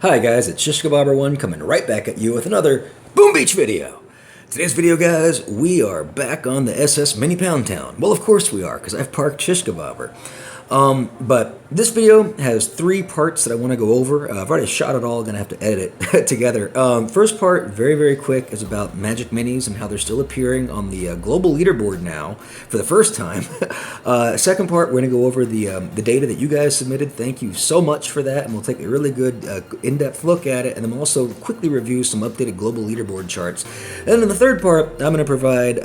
Hi guys, it's ShishKebabber1 coming right back at you with another Boom Beach video. Today's video, guys, we are back on the SS Mini Pound Town. Well, of course we are, because I've parked ShishKebabber. But this video has three parts that I want to go over. I've already shot it all, gonna have to edit it together. First part, very quick, is about Magic Minis and how they're still appearing on the global leaderboard now for the first time. Second part, we're gonna go over the data that you guys submitted. Thank you so much for that, and we'll take a really good in-depth look at it, and then we'll also quickly review some updated global leaderboard charts. And in the third part, I'm gonna provide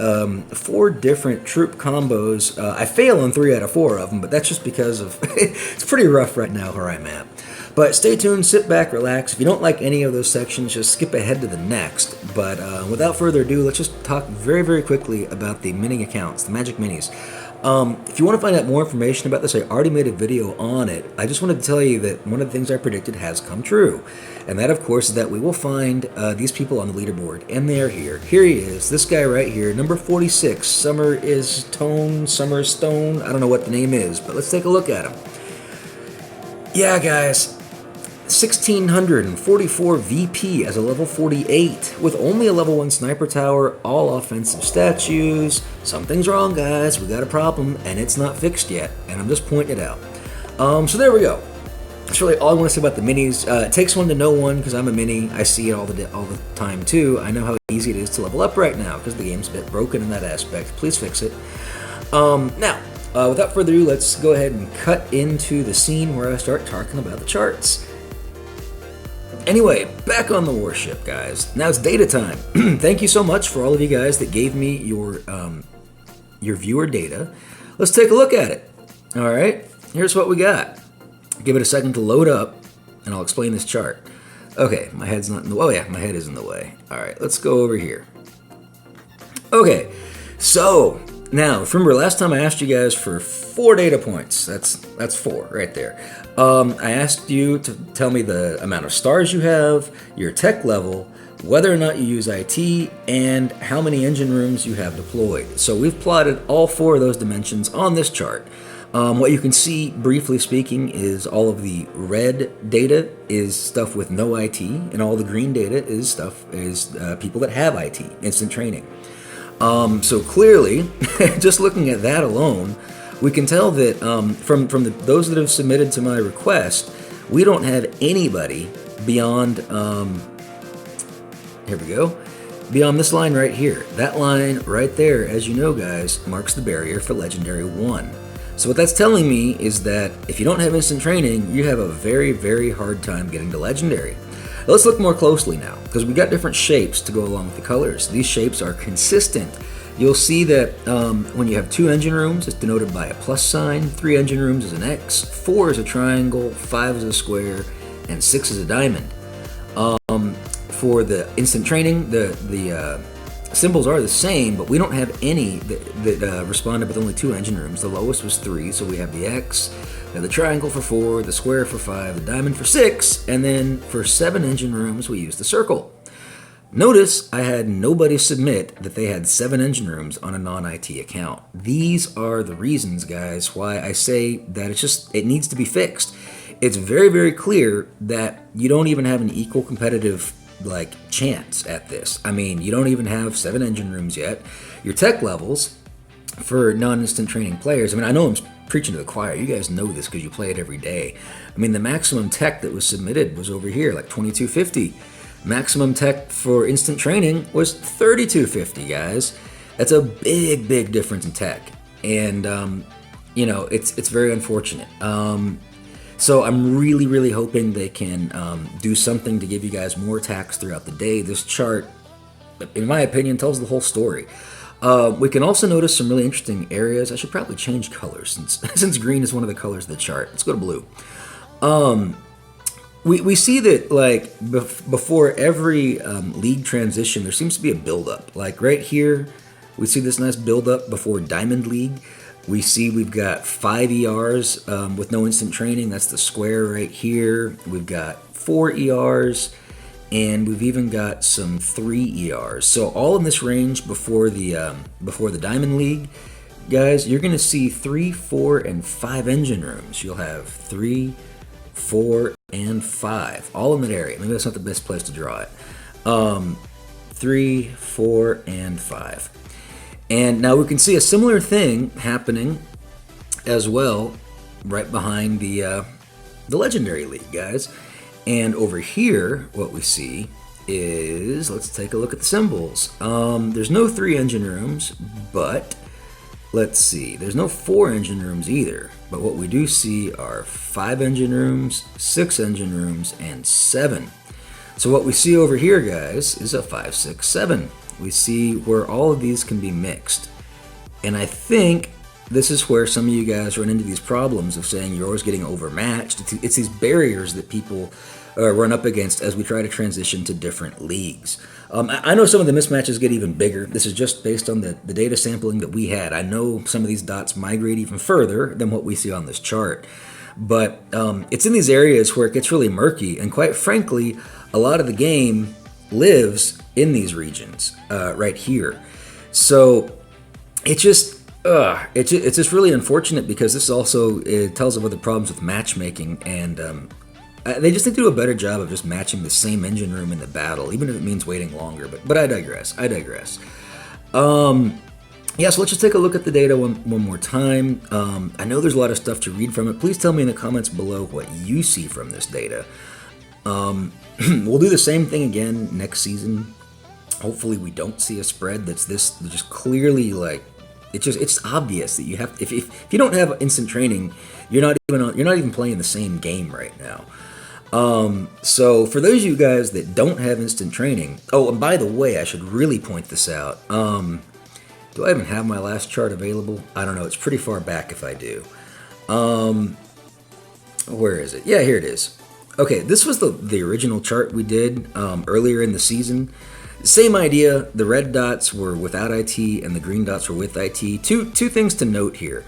4 different troop combos. I fail on 3 out of 4 of them, but that's just because of it's pretty rough right now where I'm at. But stay tuned, sit back, relax. If you don't like any of those sections, just skip ahead to the next. But without further ado, let's just talk very quickly about the mini accounts, the Magic Minis. If you want to find out more information about this, I already made a video on it. I just wanted to tell you that one of the things I predicted has come true. And that, of course, is that we will find these people on the leaderboard. And they're here. Here he is, this guy right here, number 46, Summerstone. I don't know what the name is, but let's take a look at him. Yeah, guys. 1,644 VP as a level 48 with only a level 1 sniper tower, all offensive statues. Something's wrong, guys. We got a problem, and it's not fixed yet, and I'm just pointing it out. So there we go. That's really all I want to say about the minis. It takes one to know one, because I'm a mini. I see it all the time too. I know how easy it is to level up right now because the game's a bit broken in that aspect. Please fix it. Now, without further ado, let's go ahead and cut into the scene where I start talking about the charts. Anyway, back on the warship, guys. Now it's data time. Thank you so much for all of you guys that gave me your viewer data. Let's take a look at it. All right, here's what we got. Give it a second to load up, and I'll explain this chart. Okay, my head's not in the way. Oh yeah, my head is in the way. All right, let's go over here. Okay, so now remember last time I asked you guys for 4 data points. That's 4 right there. I asked you to tell me the amount of stars you have, your tech level, whether or not you use IT, and how many engine rooms you have deployed. So we've plotted all 4 of those dimensions on this chart. What you can see, briefly speaking, is all of the red data is stuff with no IT, and all the green data is people that have IT, instant training. So clearly, just looking at that alone, we can tell that from those that have submitted to my request, we don't have anybody beyond, here we go, beyond this line right here. That line right there, as you know, guys, marks the barrier for Legendary 1. So what that's telling me is that if you don't have instant training, you have a very hard time getting to Legendary. Let's look more closely now, because we got different shapes to go along with the colors. These shapes are consistent. You'll see that when you have 2 engine rooms, it's denoted by a plus sign, 3 engine rooms is an X, 4 is a triangle, 5 is a square, and 6 is a diamond. For the instant training, the symbols are the same, but we don't have any that responded with only 2 engine rooms. The lowest was 3, so we have the X, the triangle for 4, the square for 5, the diamond for 6, and then for 7 engine rooms, we use the circle. Notice I had nobody submit that they had 7 engine rooms on a non-IT account. These are the reasons, guys, why I say that it needs to be fixed. It's very clear that you don't even have an equal competitive chance at this. I mean, you don't even have 7 engine rooms yet. Your tech levels for non-instant training players, I mean, I know I'm preaching to the choir. You guys know this because you play it every day. I mean, the maximum tech that was submitted was over here, like 2250. Maximum tech for instant training was 3250, guys. That's a big difference in tech, and you know, it's very unfortunate. So I'm really hoping they can do something to give you guys more attacks throughout the day. This chart, in my opinion, tells the whole story. We can also notice some really interesting areas. I should probably change colors since green is one of the colors of the chart. Let's go to blue. We see that before every league transition, there seems to be a buildup. Like right here, we see this nice buildup before Diamond League. We see we've got 5 ERs with no instant training. That's the square right here. We've got 4 ERs, and we've even got some 3 ERs. So all in this range before the Diamond League, guys, you're going to see 3, 4, and 5 engine rooms. You'll have 3, 4, and 5, all in that area. Maybe that's not the best place to draw it. 3, 4, and 5. And now we can see a similar thing happening as well right behind the Legendary League, guys. And over here, what we see is, let's take a look at the symbols. There's no 3 engine rooms, but let's see. There's no 4 engine rooms either. But what we do see are 5 engine rooms, 6 engine rooms, and 7. So what we see over here, guys, is a 5, 6, 7. We see where all of these can be mixed. And I think this is where some of you guys run into these problems of saying you're always getting overmatched. It's these barriers that people run up against as we try to transition to different leagues. I know some of the mismatches get even bigger. This is just based on the data sampling that we had. I know some of these dots migrate even further than what we see on this chart. But it's in these areas where it gets really murky. And quite frankly, a lot of the game lives in these regions right here. So it's just really unfortunate because this also tells of other problems with matchmaking, and they just need to do a better job of just matching the same engine room in the battle, even if it means waiting longer. But I digress. Yeah, so let's just take a look at the data one more time. I know there's a lot of stuff to read from it. Please tell me in the comments below what you see from this data. We'll do the same thing again next season. Hopefully we don't see a spread that's just clearly like, it's obvious that you have, if you don't have instant training, you're not even playing the same game right now. So for those of you guys that don't have instant training, oh, and by the way, I should really point this out. Do I even have my last chart available? I don't know. It's pretty far back if I do. Where is it? Yeah, here it is. Okay, this was the original chart we did earlier in the season. Same idea. The red dots were without IT and the green dots were with IT. Two things to note here.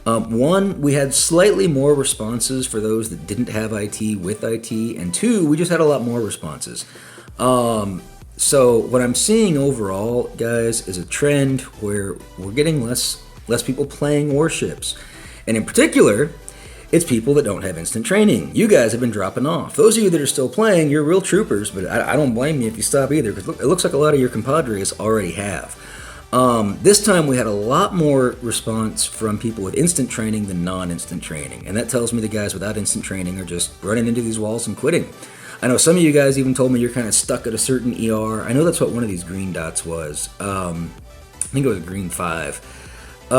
One, we had slightly more responses for those that didn't have IT with IT, and 2, we just had a lot more responses. So what I'm seeing overall, guys, is a trend where we're getting less people playing Warships, and in particular, it's people that don't have instant training. You guys have been dropping off. Those of you that are still playing, you're real troopers, but I don't blame you if you stop either, because it looks like a lot of your compadres already have. This time we had a lot more response from people with instant training than non-instant training, and that tells me the guys without instant training are just running into these walls and quitting. I know some of you guys even told me you're kind of stuck at a certain ER. I know that's what one of these green dots was. I think it was green 5. I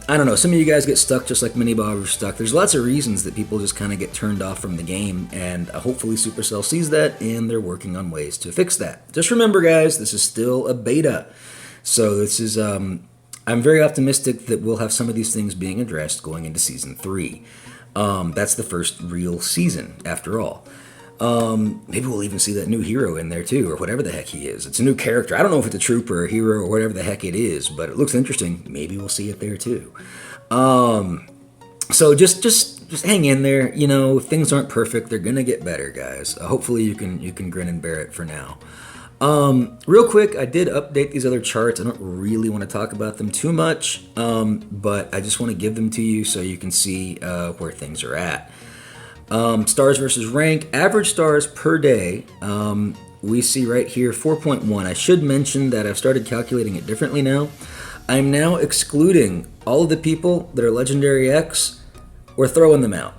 don't know. Some of you guys get stuck just like Mini Bob are stuck. There's lots of reasons that people just kind of get turned off from the game, and hopefully Supercell sees that, and they're working on ways to fix that. Just remember, guys, this is still a beta. So this is, I'm very optimistic that we'll have some of these things being addressed going into Season 3. That's the first real season, after all. Maybe we'll even see that new hero in there too, or whatever the heck he is. It's a new character. I don't know if it's a trooper or a hero or whatever the heck it is, but it looks interesting. Maybe we'll see it there too. So just hang in there. You know, things aren't perfect. They're gonna get better, guys. Hopefully you can grin and bear it for now. Real quick, I did update these other charts. I don't really want to talk about them too much, but I just want to give them to you so you can see where things are at. Stars versus rank, average stars per day, we see right here 4.1. I should mention that I've started calculating it differently now. I'm now excluding all of the people that are Legendary X. We're throwing them out.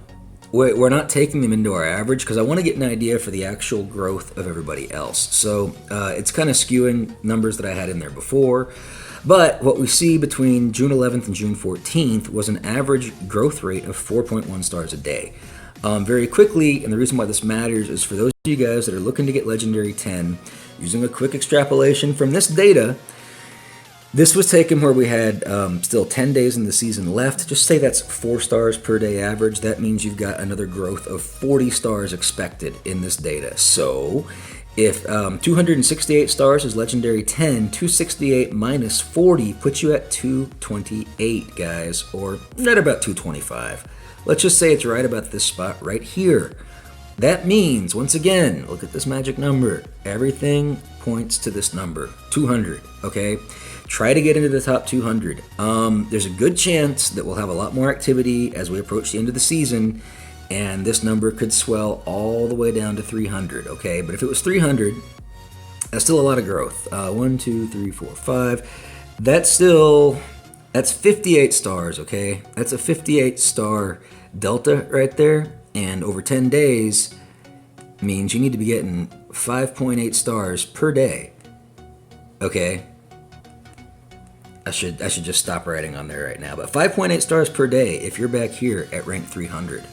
We're not taking them into our average because I want to get an idea for the actual growth of everybody else. So it's kind of skewing numbers that I had in there before. But what we see between June 11th and June 14th was an average growth rate of 4.1 stars a day. Very quickly, and the reason why this matters is for those of you guys that are looking to get Legendary 10, using a quick extrapolation from this data, this was taken where we had still 10 days in the season left. Just say that's 4 stars per day average. That means you've got another growth of 40 stars expected in this data. So if 268 stars is Legendary 10, 268 minus 40 puts you at 228, guys, or right about 225. Let's just say it's right about this spot right here. That means, once again, look at this magic number. Everything points to this number, 200, okay? Try to get into the top 200. There's a good chance that we'll have a lot more activity as we approach the end of the season, and this number could swell all the way down to 300, okay? But if it was 300, that's still a lot of growth. 1, 2, 3, 4, 5. That's 58 stars, okay? That's a 58 star delta right there, and over 10 days means you need to be getting 5.8 stars per day, okay? I should just stop writing on there right now, but 5.8 stars per day if you're back here at rank 300.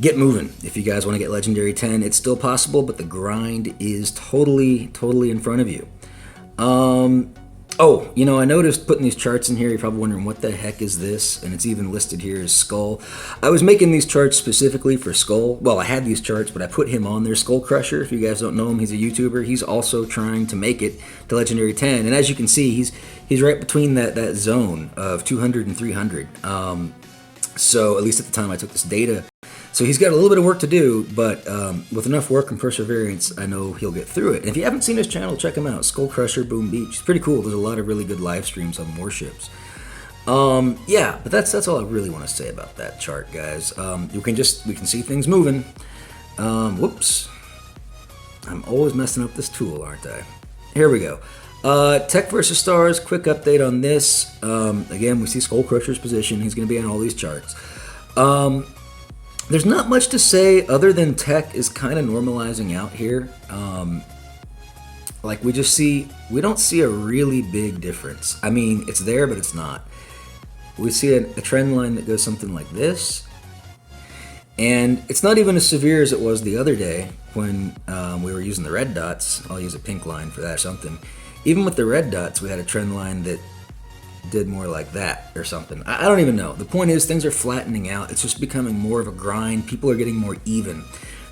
Get moving if you guys want to get Legendary 10. It's still possible, but the grind is totally in front of you. Oh, you know, I noticed putting these charts in here, you're probably wondering what the heck is this, and it's even listed here as Skull. I was making these charts specifically for Skull. Well, I had these charts, but I put him on there. Skull Crusher, if you guys don't know him, he's a YouTuber. He's also trying to make it to Legendary 10, and as you can see, he's right between that zone of 200 and 300. So, at least at the time I took this data. So he's got a little bit of work to do, but with enough work and perseverance, I know he'll get through it. And if you haven't seen his channel, check him out. Skull Crusher Boom Beach. It's pretty cool. There's a lot of really good live streams on Warships. Yeah, but that's all I really want to say about that chart, guys. We can see things moving. Whoops. I'm always messing up this tool, aren't I? Here we go. Tech versus Stars, quick update on this. Again, we see Skull Crusher's position. He's going to be on all these charts. There's not much to say other than Tech is kind of normalizing out here. Like we don't see a really big difference. I mean, it's there, but it's not. We see a trend line that goes something like this. And it's not even as severe as it was the other day when we were using the red dots. I'll use a pink line for that or something. Even with the red dots, we had a trend line that did more like that or something. I don't even know. The point is things are flattening out. It's just becoming more of a grind. People are getting more even.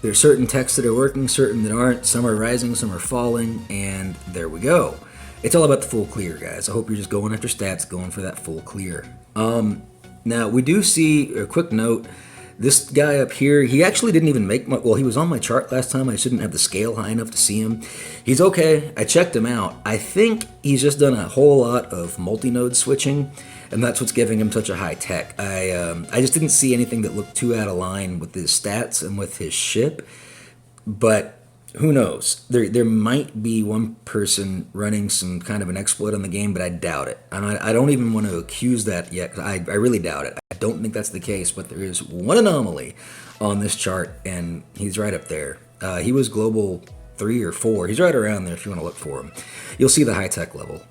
There's certain techs that are working, certain that aren't. Some are rising, some are falling, and there we go. It's all about the full clear, guys. I hope you're just going after stats, going for that full clear. Now, we do see, a quick note, this guy up here, he actually didn't even make well, he was on my chart last time. I shouldn't have the scale high enough to see him. He's okay. I checked him out. I think he's just done a whole lot of multi-node switching, and that's what's giving him such a high tech. I just didn't see anything that looked too out of line with his stats and with his ship, but who knows? There might be one person running some kind of an exploit on the game, but I doubt it. I don't even want to accuse that yet. I really doubt it. I don't think that's the case, but there is one anomaly on this chart, and he's right up there. He was global 3 or 4. He's right around there if you want to look for him. You'll see the high-tech level.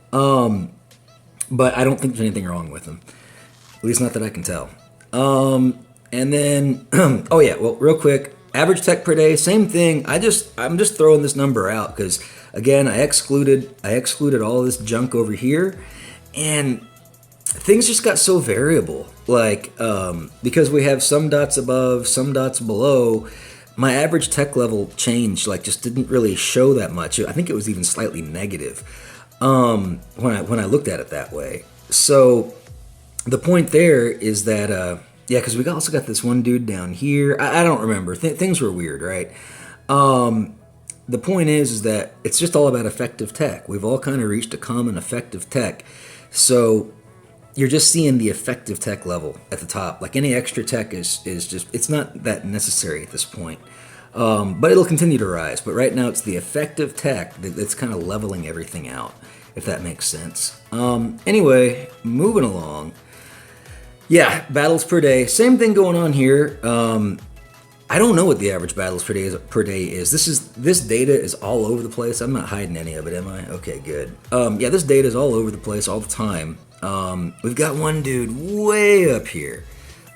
But I don't think there's anything wrong with him. At least not that I can tell. And then, oh yeah, well, real quick, average tech per day, same thing. I'm just throwing this number out because, again, I excluded all this junk over here, and things just got so variable. Like, because we have some dots above, some dots below, my average tech level change, like, just didn't really show that much. I think it was even slightly negative when I looked at it that way. So the point there is that, yeah, because we also got this one dude down here. I don't remember. Things were weird, right? The point is that it's just all about effective tech. We've all kind of reached a common effective tech. So you're just seeing the effective tech level at the top. Like any extra tech is just, it's not that necessary at this point. But it'll continue to rise. But right now it's the effective tech that's kind of leveling everything out, if that makes sense. Anyway, moving along. Yeah, battles per day. Same thing going on here. I don't know what the average battles per day is. This data is all over the place. I'm not hiding any of it, am I? Okay, good. Yeah, this data is all over the place all the time. We've got one dude way up here.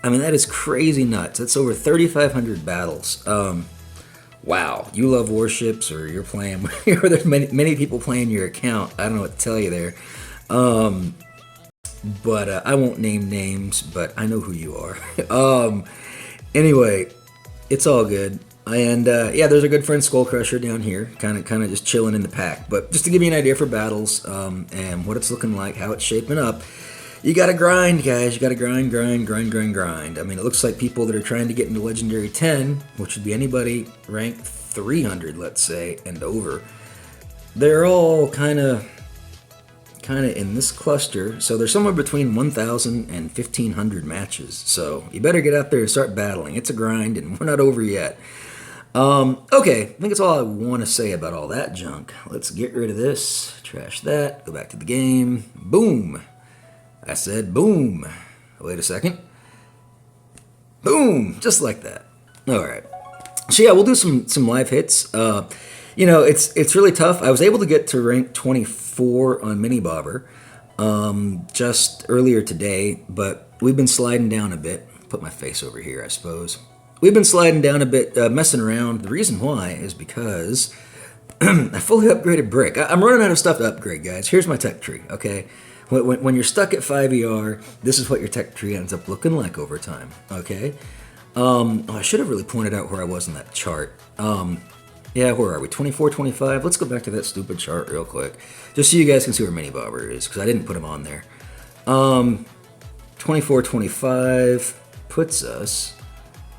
I mean, that is crazy nuts. That's over 3,500 battles. Wow, you love Warships, or you're playing, or there's many people playing your account. I don't know what to tell you there. But I won't name names, but I know who you are. Anyway, it's all good. And yeah, there's a good friend Skull Crusher down here, kind of just chilling in the pack. But just to give you an idea for battles and what it's looking like, how it's shaping up, you got to grind, guys. You got to grind. I mean, it looks like people that are trying to get into Legendary 10, which would be anybody ranked 300, let's say, and over, they're all kind of kind of in this cluster. So they're somewhere between 1,000 and 1,500 matches. So you better get out there and start battling. It's a grind, and we're not over yet. Okay, I think that's all I want to say about all that junk. Let's get rid of this, trash that, go back to the game. Boom. I said boom. Wait a second. Boom, just like that. All right. So yeah, we'll do some live hits. You know, it's really tough. I was able to get to rank 24 on Mini Bobber just earlier today, but we've been sliding down a bit. Put my face over here, I suppose. We've been sliding down a bit, messing around. The reason why is because I fully upgraded Brick. I'm running out of stuff to upgrade, guys. Here's my tech tree, okay? When you're stuck at 5 ER, this is what your tech tree ends up looking like over time, okay? I should have really pointed out where I was in that chart. Yeah, where are we? 24, 25? Let's go back to that stupid chart real quick, just so you guys can see where Mini Bobber is, because I didn't put him on there. 24, 25 puts us...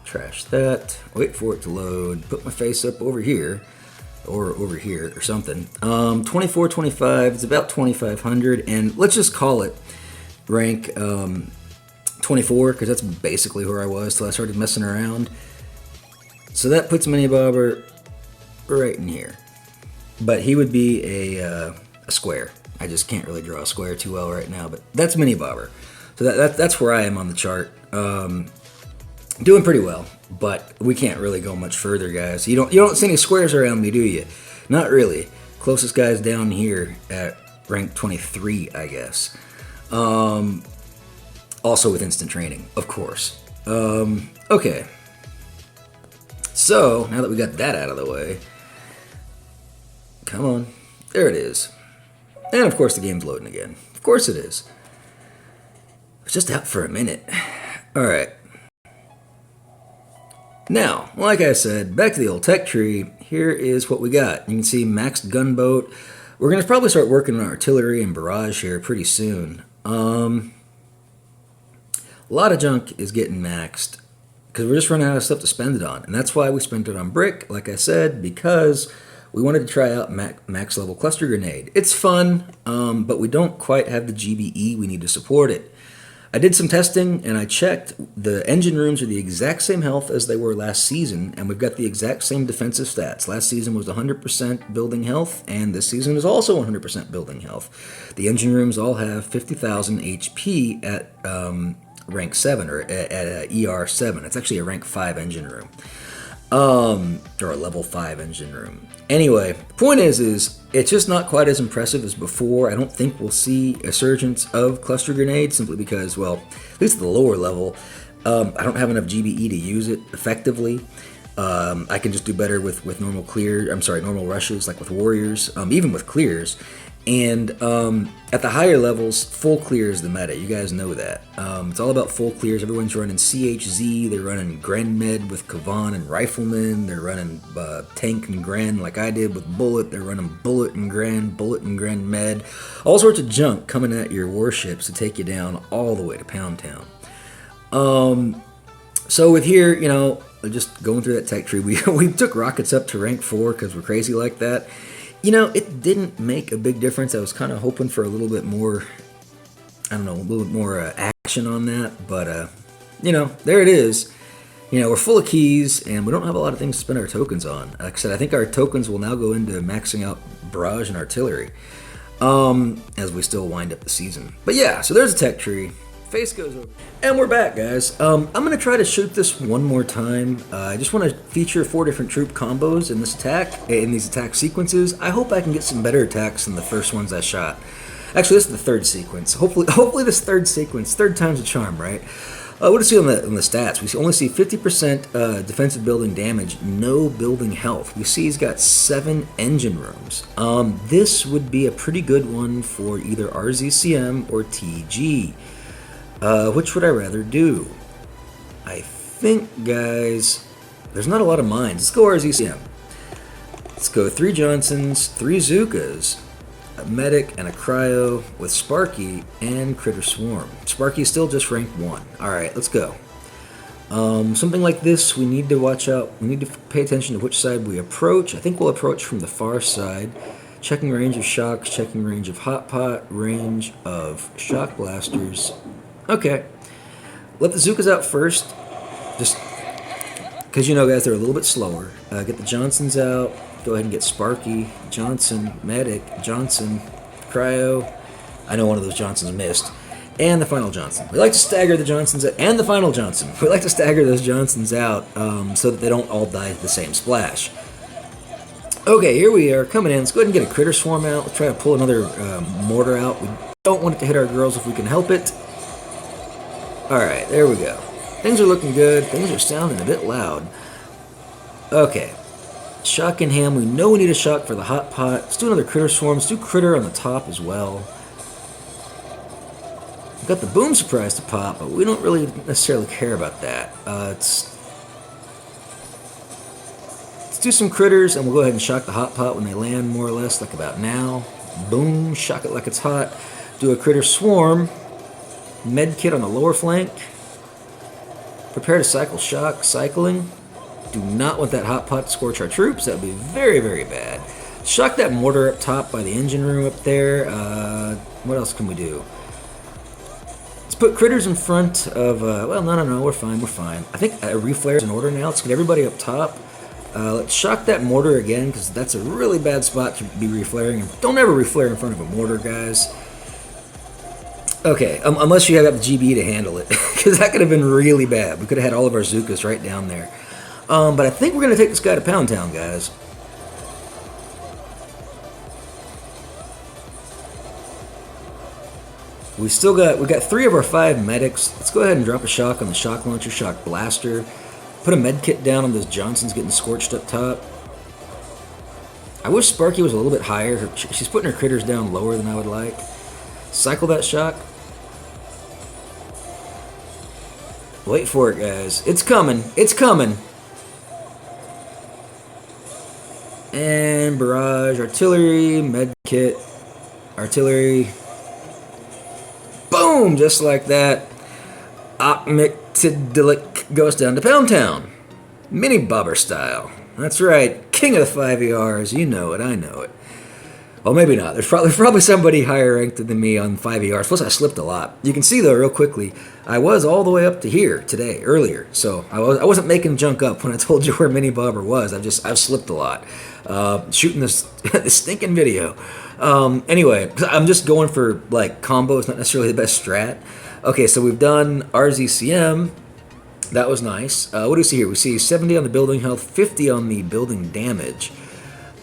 Trash that. Wait for it to load. Put my face up over here. Or over here or something. 24, 25. It's about 2,500. And let's just call it rank 24. Because that's basically where I was till I started messing around. So that puts Mini Bobber right in here. But he would be a square. I just can't really draw a square too well right now. But that's Mini Bobber. So that's where I am on the chart. Doing pretty well, but we can't really go much further, guys. You don't see any squares around me, do you? Not really. Closest guy's down here at rank 23, I guess. Also with instant training, of course. Okay. So, now that we got that out of the way, come on. There it is. And of course the game's loading again. Of course it is. It's just out for a minute. Alright. Now, like I said, back to the old tech tree, here is what we got. You can see maxed gunboat. We're going to probably start working on artillery and barrage here pretty soon. A lot of junk is getting maxed because we're just running out of stuff to spend it on. And that's why we spent it on Brick, like I said, because we wanted to try out max level cluster grenade. It's fun, but we don't quite have the GBE we need to support it. I did some testing and I checked. The engine rooms are the exact same health as they were last season, and we've got the exact same defensive stats. Last season was 100% building health, and this season is also 100% building health. The engine rooms all have 50,000 HP at rank 7, or at ER 7. It's actually a rank 5 engine room. Or a level 5 engine room. Anyway, the point is it's just not quite as impressive as before. I don't think we'll see a surgence of cluster grenades simply because, well, at least at the lower level, I don't have enough GBE to use it effectively. I can just do better with normal normal rushes, like with warriors, even with clears. And at the higher levels, full clear is the meta. You guys know that. It's all about full clears. Everyone's running CHZ. They're running Gren Med with Kavan and Rifleman. They're running Tank and Gren like I did with Bullet. They're running Bullet and Gren Med. All sorts of junk coming at your warships to take you down all the way to Pound Town. So with here, you know, just going through that tech tree, we took rockets up to rank 4 because we're crazy like that. You know, it didn't make a big difference. I was kind of hoping for a little bit more, I don't know, a little bit more action on that. But, you know, there it is. You know, we're full of keys, and we don't have a lot of things to spend our tokens on. Like I said, I think our tokens will now go into maxing out barrage and artillery as we still wind up the season. But yeah, so there's a tech tree. Face goes over. And we're back, guys. I'm going to try to shoot this one more time. I just want to feature 4 different troop combos in this attack, in these attack sequences. I hope I can get some better attacks than the first ones I shot. Actually, this is the third sequence. Hopefully this third sequence, third time's a charm, right? What do you see on the stats? We only see 50% defensive building damage, no building health. We see he's got 7 engine rooms. This would be a pretty good one for either RZCM or TG. Which would I rather do? I think, guys, there's not a lot of mines. Let's go RZCM. Let's go 3 Johnsons, 3 Zukas, a medic, and a cryo with Sparky and Critter Swarm. Sparky's still just rank 1. Alright, let's go. Something like this, we need to watch out. We need to pay attention to which side we approach. I think we'll approach from the far side. Checking range of shocks, checking range of hot pot, range of shock blasters. Okay. Let the Zukas out first. Just because you know, guys, they're a little bit slower. Get the Johnsons out. Go ahead and get Sparky, Johnson, Medic, Johnson, Cryo. I know one of those Johnsons missed. And the final Johnson. We like to stagger the Johnsons and the final Johnson. We like to stagger those Johnsons out so that they don't all die at the same splash. Okay, here we are coming in. Let's go ahead and get a critter swarm out. Let's try to pull another mortar out. We don't want it to hit our girls if we can help it. Alright, there we go. Things are looking good. Things are sounding a bit loud. Okay. Shock in hand. We know we need a shock for the hot pot. Let's do another critter swarm. Let's do critter on the top as well. We've got the boom surprise to pop, but we don't really necessarily care about that. Let's do some critters, and we'll go ahead and shock the hot pot when they land, more or less, like about now. Boom, shock it like it's hot. Do a critter swarm. Med kit on the lower flank. Prepare to cycle shock. Cycling. Do not want that hot pot to scorch our troops. That would be very, very bad. Shock that mortar up top by the engine room up there. What else can we do? Let's put critters in front of... well, no, we're fine. I think a reflare is in order now. Let's get everybody up top. Let's shock that mortar again, because that's a really bad spot to be reflaring. Don't ever reflare in front of a mortar, guys. Okay, unless you have the GB to handle it, because that could have been really bad. We could have had all of our Zukas right down there. But I think we're going to take this guy to Pound Town, guys. We've got 3 of our 5 medics. Let's go ahead and drop a shock on the shock launcher, shock blaster. Put a med kit down on those Johnsons getting scorched up top. I wish Sparky was a little bit higher. She's putting her critters down lower than I would like. Cycle that shock. Wait for it, guys. It's coming. It's coming. And barrage, artillery, med kit, artillery. Boom! Just like that. Ocmictidilik goes down to Pound Town. Mini Bobber style. That's right. King of the 5ERs. You know it. I know it. Well, maybe not. There's probably somebody higher ranked than me on 5ERs. Plus, I slipped a lot. You can see, though, real quickly, I was all the way up to here today, earlier. So I wasn't making junk up when I told you where Mini Bobber was. I've slipped a lot. Shooting this stinking video. Anyway, I'm just going for, like, combo. It's not necessarily the best strat. Okay, so we've done RZCM. That was nice. What do we see here? We see 70 on the building health, 50 on the building damage.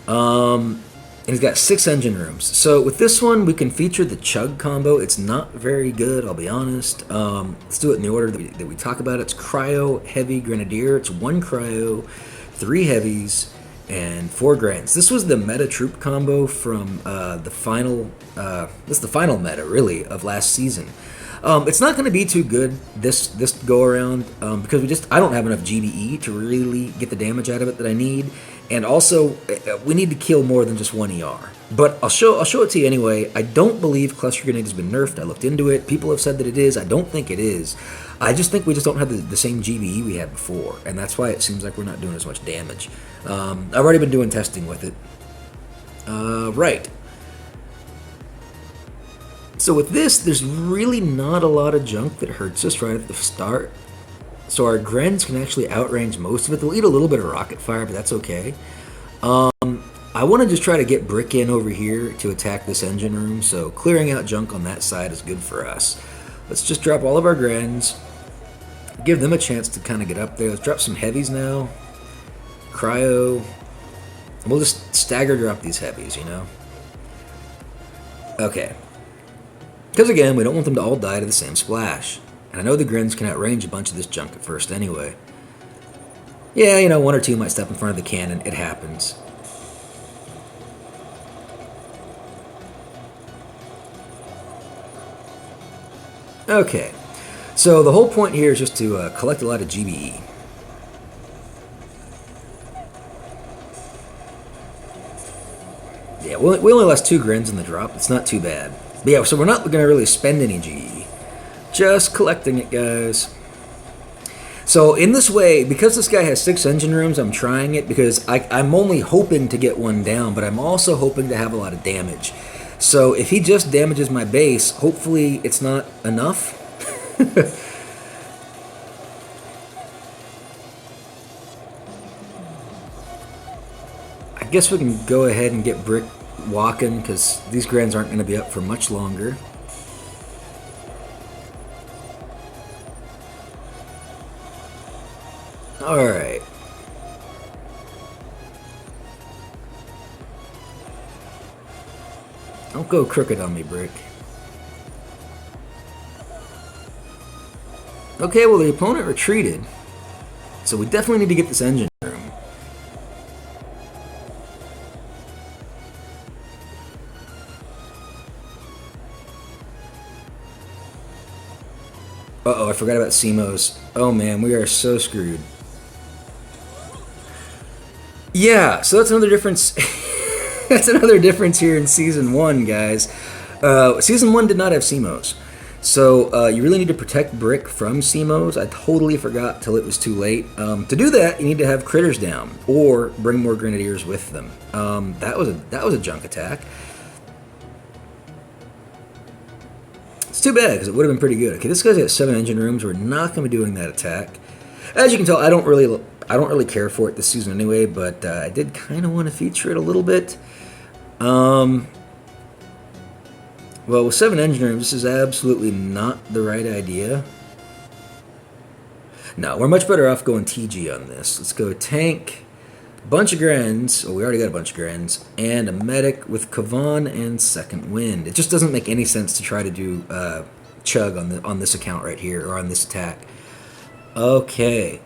And he's got 6 engine rooms. So with this one, we can feature the chug combo. It's not very good, I'll be honest. Let's do it in the order that we talk about. It's cryo, heavy, grenadier. It's 1 cryo, 3 heavies, and 4 grants. This was the meta troop combo from the final. This is the final meta, really, of last season. It's not going to be too good this go around because I don't have enough GBE to really get the damage out of it that I need, and also we need to kill more than just 1 ER. But I'll show it to you anyway. I don't believe Cluster Grenade has been nerfed. I looked into it. People have said that it is. I don't think it is. I just think we just don't have the same GBE we had before, and that's why it seems like we're not doing as much damage. I've already been doing testing with it. Right. So with this, there's really not a lot of junk that hurts us right at the start. So our Grens can actually outrange most of it. They'll eat a little bit of rocket fire, but that's okay. I want to just try to get Brick in over here to attack this engine room, so clearing out junk on that side is good for us. Let's just drop all of our Grens, give them a chance to kind of get up there. Let's drop some heavies now. Cryo. And we'll just stagger drop these heavies, you know? Okay. Because again, we don't want them to all die to the same splash. And I know the Grins can outrange a bunch of this junk at first anyway. Yeah, you know, 1 or 2 might step in front of the cannon. It happens. Okay. So the whole point here is just to collect a lot of GBE. Yeah, we only lost 2 Grins in the drop. It's not too bad. But yeah, so we're not going to really spend any GE. Just collecting it, guys. So in this way, because this guy has 6 engine rooms, I'm trying it because I'm only hoping to get one down, but I'm also hoping to have a lot of damage. So if he just damages my base, hopefully it's not enough. I guess we can go ahead and get Brick walking because these Grands aren't going to be up for much longer. Alright. Don't go crooked on me, Brick. Okay, well the opponent retreated. So we definitely need to get this engine room. Uh-oh, I forgot about CMOs. Oh man, we are so screwed. Yeah, so that's another difference. That's another difference here in Season 1, guys. Season 1 did not have CMOs. So you really need to protect Brick from CMOs. I totally forgot till it was too late. To do that, you need to have critters down or bring more Grenadiers with them. That was a junk attack. It's too bad because it would have been pretty good. Okay, this guy's got 7 engine rooms. We're not going to be doing that attack. As you can tell, I don't really care for it this season anyway, but I did kind of want to feature it a little bit. Well, with 7 engine rooms, this is absolutely not the right idea. No, we're much better off going TG on this. Let's go tank, a bunch of Grens. Oh, we already got a bunch of Grens, and a medic with Kavan and Second Wind. It just doesn't make any sense to try to do chug on this account right here, or on this attack. Okay.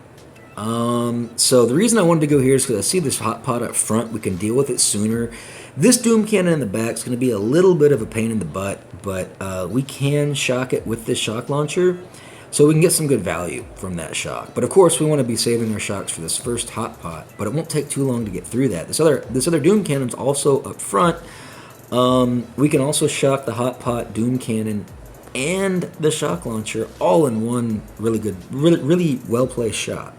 So the reason I wanted to go here is because I see this hot pot up front. We can deal with it sooner. This Doom Cannon in the back is going to be a little bit of a pain in the butt, but we can shock it with this shock launcher, so we can get some good value from that shock. But of course, we want to be saving our shocks for this first hot pot, but it won't take too long to get through that. This other Doom Cannon's also up front. We can also shock the hot pot, Doom Cannon, and the shock launcher all in one really good, really well-placed shock,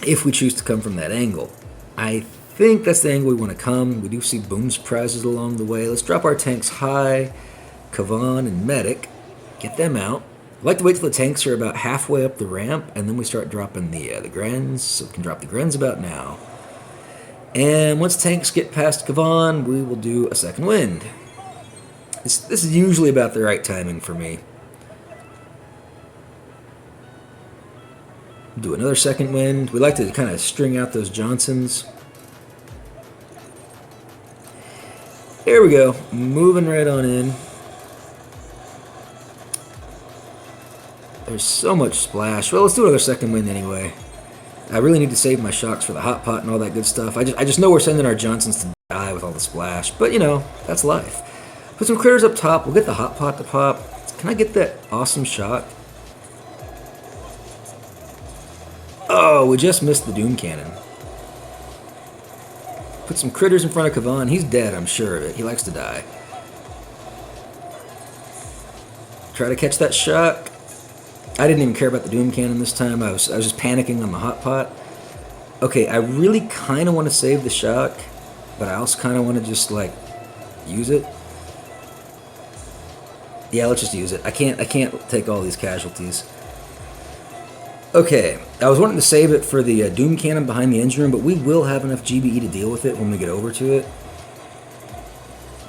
if we choose to come from that angle. I think that's the angle we want to come. We do see boom surprises along the way. Let's drop our tanks high, Kavan and Medic, get them out. I like to wait till the tanks are about halfway up the ramp, and then we start dropping the Grens. So we can drop the Grens about now. And once tanks get past Kavan, we will do a Second Wind. This is usually about the right timing for me. Do another Second Wind. We like to kind of string out those Johnsons. There we go. Moving right on in. There's so much splash. Well, let's do another Second Wind anyway. I really need to save my shocks for the hot pot and all that good stuff. I just know we're sending our Johnsons to die with all the splash. But, you know, that's life. Put some critters up top. We'll get the hot pot to pop. Can I get that awesome shock? Oh, we just missed the Doom Cannon. Put some critters in front of Kavan. He's dead, I'm sure of it. He likes to die. Try to catch that shock. I didn't even care about the Doom Cannon this time. I was just panicking on the hot pot. Okay, I really kind of want to save the shock, but I also kind of want to just like use it. Yeah, let's just use it. I can't take all these casualties. Okay, I was wanting to save it for the Doom Cannon behind the engine room, but we will have enough GBE to deal with it when we get over to it.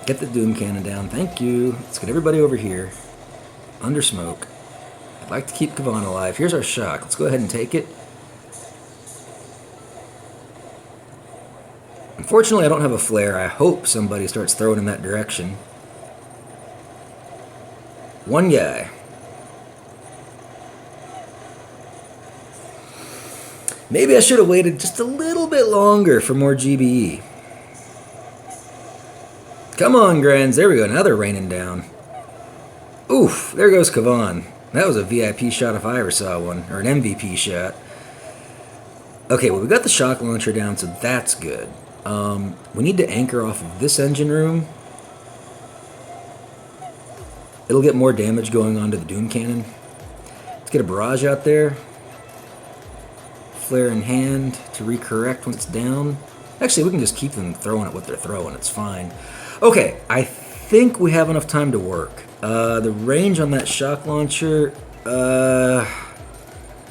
Get the Doom Cannon down. Thank you. Let's get everybody over here. Under smoke. I'd like to keep Kavan alive. Here's our shock. Let's go ahead and take it. Unfortunately, I don't have a flare. I hope somebody starts throwing in that direction. One guy. Maybe I should have waited just a little bit longer for more GBE. Come on, Grens. There we go. Now they're raining down. Oof. There goes Kavan. That was a VIP shot if I ever saw one. Or an MVP shot. Okay, well, we got the shock launcher down, so that's good. We need to anchor off of this engine room. It'll get more damage going on to the Doom Cannon. Let's get a barrage out there. flare in hand to recorrect when it's down. Actually, we can just keep them throwing at what they're throwing. It's fine. Okay, I think we have enough time to work. The range on that shock launcher, man,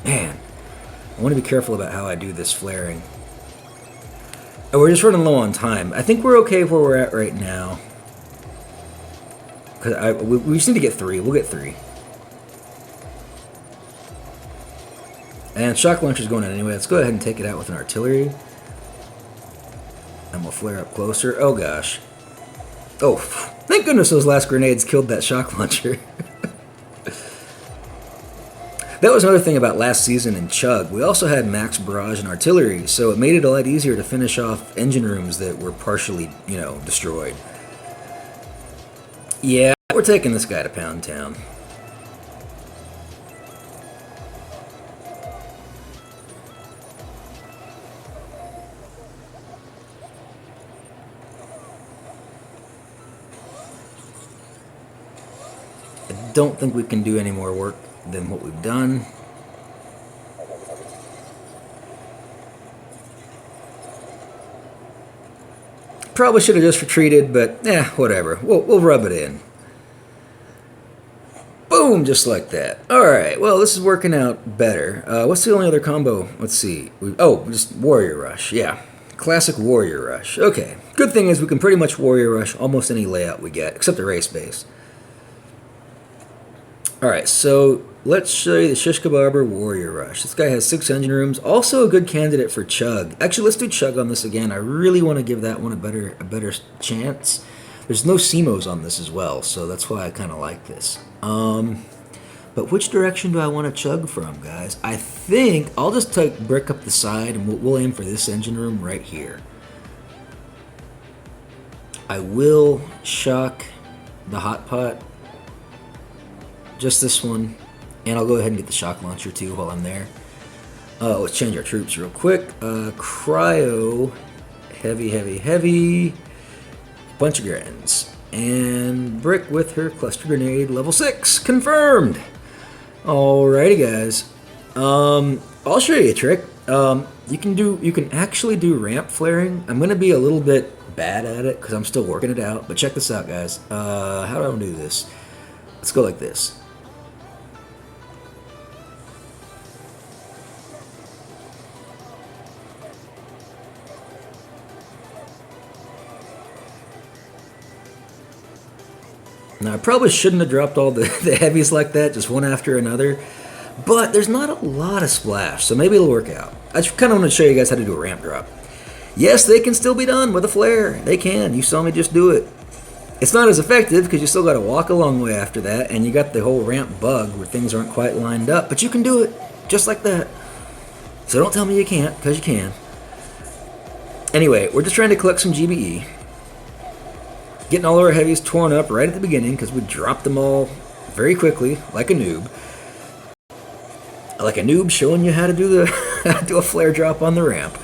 I want to be careful about how I do this flaring. Oh, we're just running low on time. I think we're okay where we're at right now. Cause we just need to get 3. We'll get 3. And shock launcher's going in anyway. Let's go ahead and take it out with an artillery. And we'll flare up closer. Oh gosh. Oh, thank goodness those last grenades killed that shock launcher. That was another thing about last season in Chug. We also had max barrage and artillery, so it made it a lot easier to finish off engine rooms that were partially, destroyed. Yeah, we're taking this guy to Pound Town. I don't think we can do any more work than what we've done. Probably should have just retreated, but whatever. We'll rub it in. Boom, just like that. Alright, well, this is working out better. What's the only other combo? Let's see. Just Warrior Rush. Yeah, classic Warrior Rush. Okay, good thing is we can pretty much Warrior Rush almost any layout we get, except the race base. Alright, so let's show you the Shish Kebabber Warrior Rush. This guy has 6 engine rooms. Also a good candidate for Chug. Actually, let's do Chug on this again. I really want to give that one a better chance. There's no CMOs on this as well, so that's why I kind of like this. But which direction do I want to Chug from, guys? I think I'll just take brick up the side, and we'll aim for this engine room right here. I will shock the hot pot. Just this one, and I'll go ahead and get the shock launcher too while I'm there. Let's change our troops real quick. Cryo, heavy, bunch of grins, and brick with her cluster grenade, level 6, confirmed. Alrighty, guys. I'll show you a trick. You can actually do ramp flaring. I'm gonna be a little bit bad at it because I'm still working it out. But check this out, guys. How do I do this? Let's go like this. Now, I probably shouldn't have dropped all the heavies like that, just one after another, but there's not a lot of splash, so maybe it'll work out. I just kind of want to show you guys how to do a ramp drop. Yes, they can still be done with a flare. They can. You saw me just do it. It's not as effective because you still got to walk a long way after that, and you got the whole ramp bug where things aren't quite lined up, but you can do it just like that. So don't tell me you can't, because you can. Anyway, we're just trying to collect some GBE. Getting all our heavies torn up right at the beginning because we dropped them all very quickly, like a noob. Like a noob showing you how to do a flare drop on the ramp.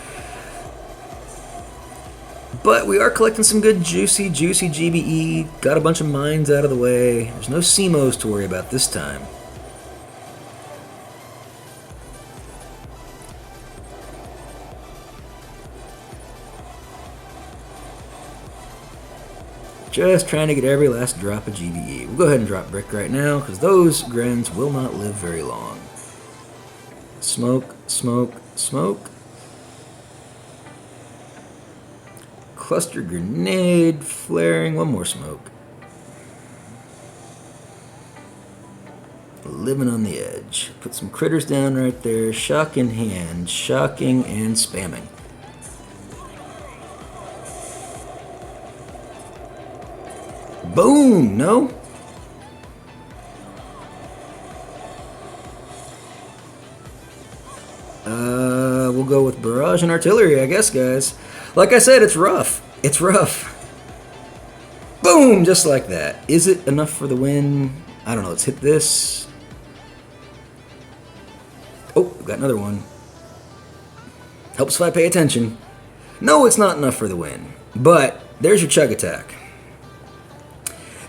But we are collecting some good juicy GBE. Got a bunch of mines out of the way. There's no CMOs to worry about this time. Just trying to get every last drop of GBE. We'll go ahead and drop brick right now, because those grins will not live very long. Smoke. Cluster grenade, flaring, one more smoke. Living on the edge. Put some critters down right there, shock in hand, shocking and spamming. Boom! No? We'll go with barrage and artillery, I guess, guys. Like I said, it's rough. It's rough. Boom! Just like that. Is it enough for the win? I don't know. Let's hit this. Oh, got another one. Helps if I pay attention. No, it's not enough for the win. But there's your chug attack.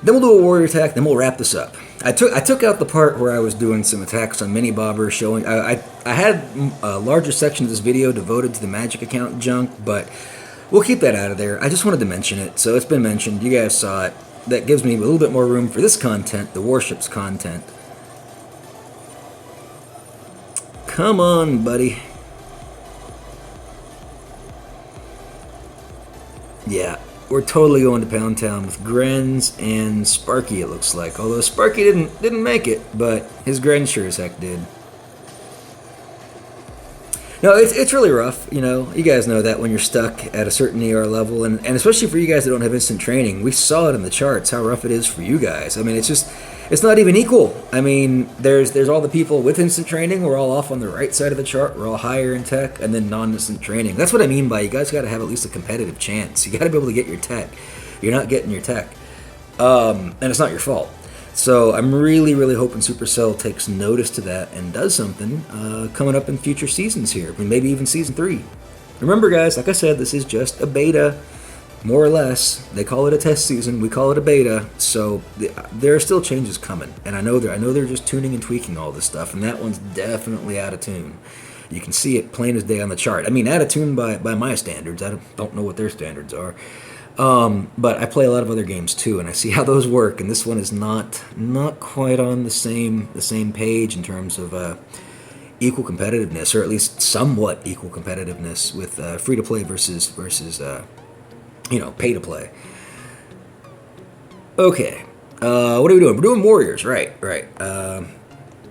Then we'll do a warrior attack, then we'll wrap this up. I took out the part where I was doing some attacks on mini bobbers showing. I had a larger section of this video devoted to the magic account junk, but we'll keep that out of there. I just wanted to mention it, so it's been mentioned. You guys saw it. That gives me a little bit more room for this content, the Warships content. Come on, buddy. Yeah, we're totally going to Pound Town with Grens and Sparky, it looks like. Although Sparky didn't make it, but his Gren sure as heck did. No, it's really rough, you know. You guys know that when you're stuck at a certain ER level, and especially for you guys that don't have instant training, we saw it in the charts how rough it is for you guys. I mean, it's not even equal. I mean, there's all the people with instant training. We're all off on the right side of the chart. We're all higher in tech, and then non-instant training. That's what I mean by you guys got to have at least a competitive chance. You got to be able to get your tech. You're not getting your tech, and it's not your fault. So I'm really, really hoping Supercell takes notice to that and does something coming up in future seasons here. I mean, maybe even Season 3. Remember, guys, like I said, this is just a beta, more or less. They call it a test season. We call it a beta. So there are still changes coming. And I know they're just tuning and tweaking all this stuff. And that one's definitely out of tune. You can see it plain as day on the chart. I mean, out of tune by my standards. I don't know what their standards are. But I play a lot of other games too, and I see how those work. And this one is not quite on the same page in terms of equal competitiveness, or at least somewhat equal competitiveness with free to play versus pay to play. Okay, what are we doing? We're doing warriors, right?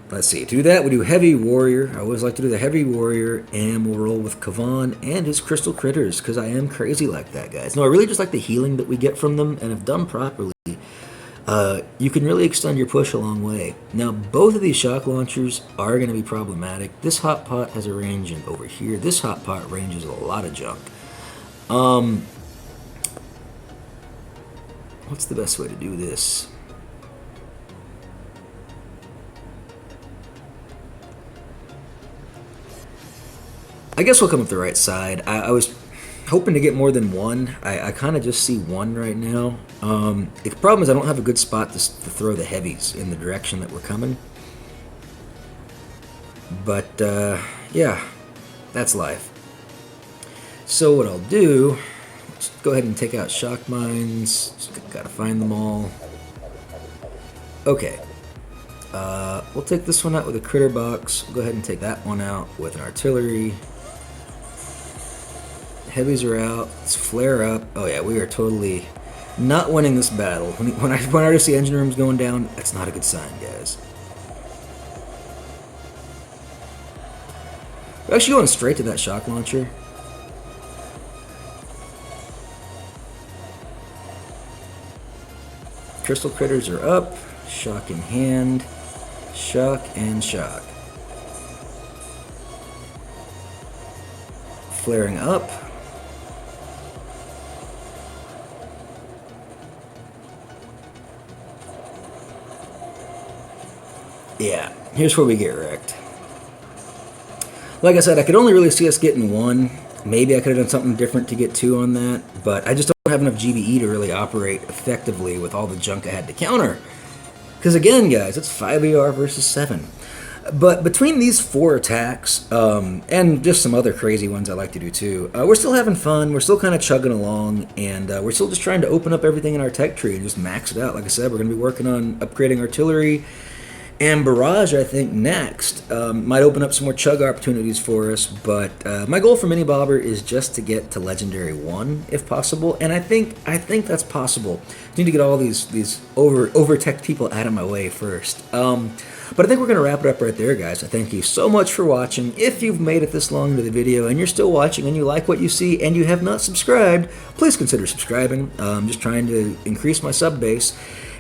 Let's see. To do that, we do heavy warrior. I always like to do the heavy warrior, and we'll roll with Kavan and his crystal critters, because I am crazy like that, guys. No, I really just like the healing that we get from them, and if done properly, you can really extend your push a long way. Now, both of these shock launchers are going to be problematic. This hot pot has a range in over here. This hot pot ranges a lot of junk. What's the best way to do this? I guess we'll come up the right side. I was hoping to get more than one. I kind of just see one right now. The problem is I don't have a good spot to throw the heavies in the direction that we're coming. But, yeah, that's life. So what I'll do, just go ahead and take out shock mines. Just gotta find them all. Okay. We'll take this one out with a critter box. We'll go ahead and take that one out with an artillery. Heavies are out. Let's flare up. Oh yeah, we are totally not winning this battle. When I already see engine rooms going down, that's not a good sign, guys. We're actually going straight to that shock launcher. Crystal critters are up. Shock in hand. Shock and shock. Flaring up. Yeah, here's where we get wrecked. Like I said, I could only really see us getting one. Maybe I could have done something different to get two on that, but I just don't have enough GBE to really operate effectively with all the junk I had to counter. Because again, guys, it's 5 ER versus 7. But between these 4 attacks, and just some other crazy ones I like to do too, we're still having fun, we're still kind of chugging along, and we're still just trying to open up everything in our tech tree and just max it out. Like I said, we're going to be working on upgrading artillery, and barrage, I think, next. Might open up some more chug opportunities for us, but my goal for Mini Bobber is just to get to Legendary 1, if possible, and I think that's possible. I need to get all these over-tech people out of my way first. But I think we're going to wrap it up right there, guys. I thank you so much for watching. If you've made it this long into the video and you're still watching and you like what you see and you have not subscribed, please consider subscribing. I'm just trying to increase my sub base.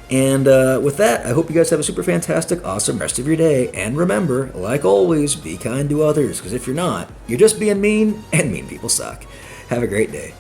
And with that, I hope you guys have a super fantastic, awesome rest of your day. And remember, like always, be kind to others, because if you're not, you're just being mean, and mean people suck. Have a great day.